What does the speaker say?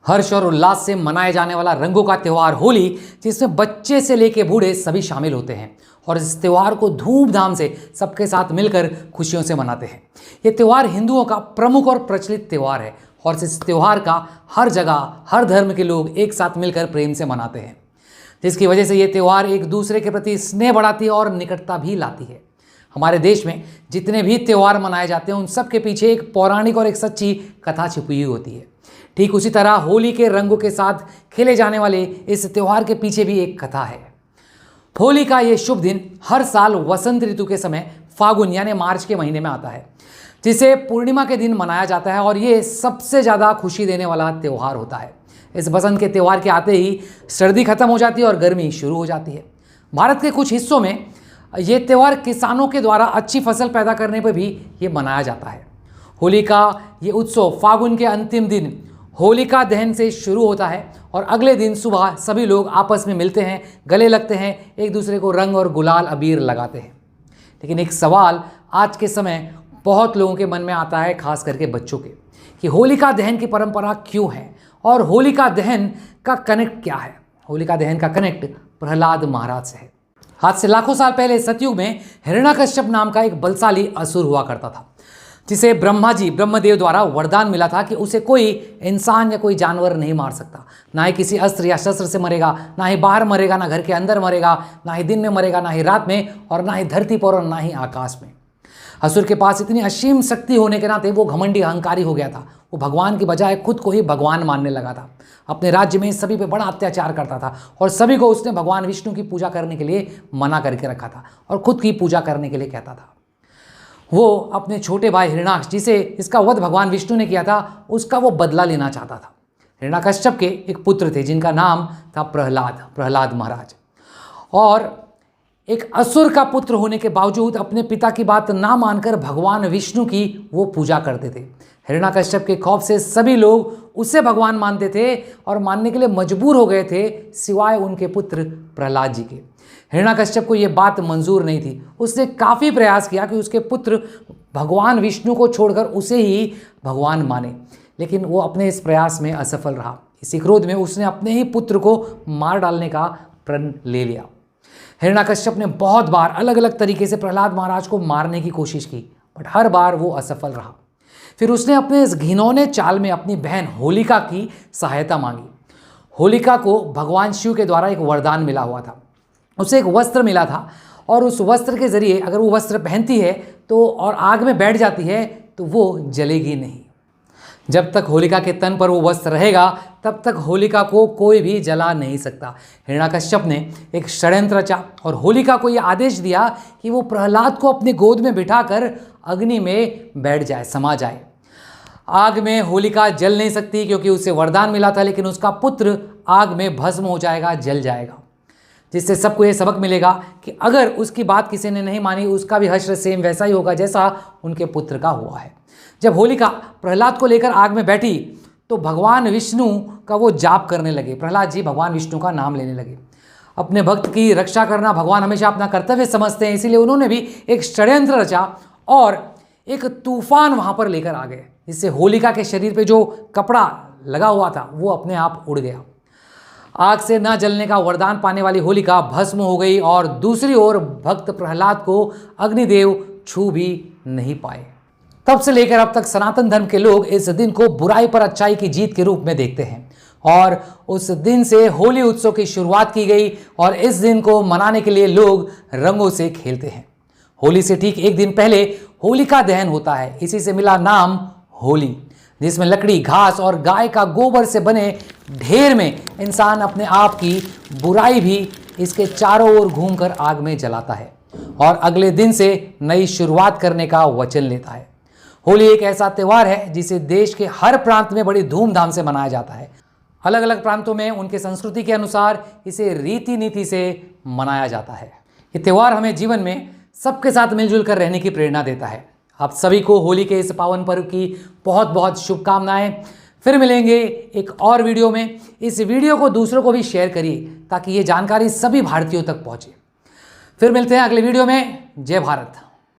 हर्ष और उल्लास से मनाए जाने वाला रंगों का त्यौहार होली, जिसमें बच्चे से लेके बूढ़े सभी शामिल होते हैं और इस त्यौहार को धूमधाम से सबके साथ मिलकर खुशियों से मनाते हैं। ये त्यौहार हिंदुओं का प्रमुख और प्रचलित त्यौहार है और इस त्यौहार का हर जगह हर धर्म के लोग एक साथ मिलकर प्रेम से मनाते हैं, जिसकी वजह से ये त्यौहार एक दूसरे के प्रति स्नेह बढ़ाती है और निकटता भी लाती है। हमारे देश में जितने भी त्यौहार मनाए जाते हैं उन सब के पीछे एक पौराणिक और एक सच्ची कथा छिपी हुई होती है। ठीक उसी तरह होली के रंगों के साथ खेले जाने वाले इस त्यौहार के पीछे भी एक कथा है। होली का ये शुभ दिन हर साल वसंत ऋतु के समय फागुन यानी मार्च के महीने में आता है, जिसे पूर्णिमा के दिन मनाया जाता है और ये सबसे ज़्यादा खुशी देने वाला त्यौहार होता है। इस बसंत के त्यौहार के आते ही सर्दी खत्म हो जाती है और गर्मी शुरू हो जाती है। भारत के कुछ हिस्सों में ये त्यौहार किसानों के द्वारा अच्छी फसल पैदा करने पर भी ये मनाया जाता है। होली का ये उत्सव फागुन के अंतिम दिन होलिका दहन से शुरू होता है और अगले दिन सुबह सभी लोग आपस में मिलते हैं, गले लगते हैं, एक दूसरे को रंग और गुलाल अबीर लगाते हैं। लेकिन एक सवाल आज के समय बहुत लोगों के मन में आता है, खास करके बच्चों के, कि होलिका दहन की परंपरा क्यों है और होलिका दहन का कनेक्ट क्या है। होलिका दहन का कनेक्ट प्रहलाद महाराज से है। आज से लाखों साल पहले सतयुग में हिरण्यकश्यप नाम का एक बलशाली असुर हुआ करता था, जिसे ब्रह्मदेव द्वारा वरदान मिला था कि उसे कोई इंसान या कोई जानवर नहीं मार सकता। ना ही किसी अस्त्र या शस्त्र से मरेगा, ना ही बाहर मरेगा, ना घर के अंदर मरेगा, ना ही दिन में मरेगा, ना ही रात में, और ना ही धरती पर और ना ही आकाश में। असुर के पास इतनी असीम शक्ति होने के नाते वो घमंडी अहंकारी हो गया था। वो भगवान की बजाय खुद को ही भगवान मानने लगा था। अपने राज्य में सभी पे बड़ा अत्याचार करता था और सभी को उसने भगवान विष्णु की पूजा करने के लिए मना करके रखा था और खुद की पूजा करने के लिए कहता था। वो अपने छोटे भाई हिरण्याक्ष, जिसे इसका वध भगवान विष्णु ने किया था, उसका वो बदला लेना चाहता था। हिरण्यकश्यप के एक पुत्र थे जिनका नाम था प्रहलाद महाराज, और एक असुर का पुत्र होने के बावजूद अपने पिता की बात ना मानकर भगवान विष्णु की वो पूजा करते थे। हिरण्यकश्यप के खौफ से सभी लोग उसे भगवान मानते थे और मानने के लिए मजबूर हो गए थे, सिवाय उनके पुत्र प्रहलाद जी के। हिरण्यकश्यप को ये बात मंजूर नहीं थी। उसने काफ़ी प्रयास किया कि उसके पुत्र भगवान विष्णु को छोड़कर उसे ही भगवान माने, लेकिन वो अपने इस प्रयास में असफल रहा। इसी क्रोध में उसने अपने ही पुत्र को मार डालने का प्रण ले लिया। हिरण्यकश्यप ने बहुत बार अलग अलग तरीके से प्रहलाद महाराज को मारने की कोशिश की, बट हर बार वो असफल रहा। फिर उसने अपने इस घिनौने चाल में अपनी बहन होलिका की सहायता मांगी। होलिका को भगवान शिव के द्वारा एक वरदान मिला हुआ था। उसे एक वस्त्र मिला था और उस वस्त्र के जरिए अगर वो वस्त्र पहनती है तो और आग में बैठ जाती है तो वो जलेगी नहीं। जब तक होलिका के तन पर वो वस्त्र रहेगा तब तक होलिका को कोई भी जला नहीं सकता। हिरण्यकश्यप ने एक षड्यंत्र रचा और होलिका को ये आदेश दिया कि वो प्रहलाद को अपनी गोद में बिठाकर अग्नि में बैठ जाए, समा जाए। आग में होलिका जल नहीं सकती क्योंकि उसे वरदान मिला था, लेकिन उसका पुत्र आग में भस्म हो जाएगा, जल जाएगा, जिससे सबको ये सबक मिलेगा कि अगर उसकी बात किसी ने नहीं मानी उसका भी हश्र सेम वैसा ही होगा जैसा उनके पुत्र का हुआ है। जब होलिका प्रहलाद को लेकर आग में बैठी तो भगवान विष्णु का वो जाप करने लगे। प्रहलाद जी भगवान विष्णु का नाम लेने लगे। अपने भक्त की रक्षा करना भगवान हमेशा अपना कर्तव्य समझते हैं, इसीलिए उन्होंने भी एक षड्यंत्र रचा और एक तूफान वहाँ पर लेकर आ गए, जिससे होलिका के शरीर पे जो कपड़ा लगा हुआ था वो अपने आप उड़ गया। आग से न जलने का वरदान पाने वाली होलिका भस्म हो गई और दूसरी ओर भक्त प्रहलाद को अग्निदेव छू भी नहीं पाए। तब से लेकर अब तक सनातन धर्म के लोग इस दिन को बुराई पर अच्छाई की जीत के रूप में देखते हैं और उस दिन से होली उत्सव की शुरुआत की गई और इस दिन को मनाने के लिए लोग रंगों से खेलते हैं। होली से ठीक एक दिन पहले होलिका दहन होता है। इसी से मिला नाम होली, जिसमें लकड़ी, घास और गाय का गोबर से बने ढेर में इंसान अपने आप की बुराई भी इसके चारों ओर घूमकर आग में जलाता है और अगले दिन से नई शुरुआत करने का वचन लेता है। होली एक ऐसा त्यौहार है जिसे देश के हर प्रांत में बड़ी धूमधाम से मनाया जाता है। अलग अलग प्रांतों में उनके संस्कृति के अनुसार इसे रीति नीति से मनाया जाता है। ये त्यौहार हमें जीवन में सबके साथ मिलजुल कर रहने की प्रेरणा देता है। आप सभी को होली के इस पावन पर्व की बहुत बहुत शुभकामनाएं। फिर मिलेंगे एक और वीडियो में। इस वीडियो को दूसरों को भी शेयर करिए ताकि ये जानकारी सभी भारतीयों तक पहुंचे। फिर मिलते हैं अगले वीडियो में। जय भारत।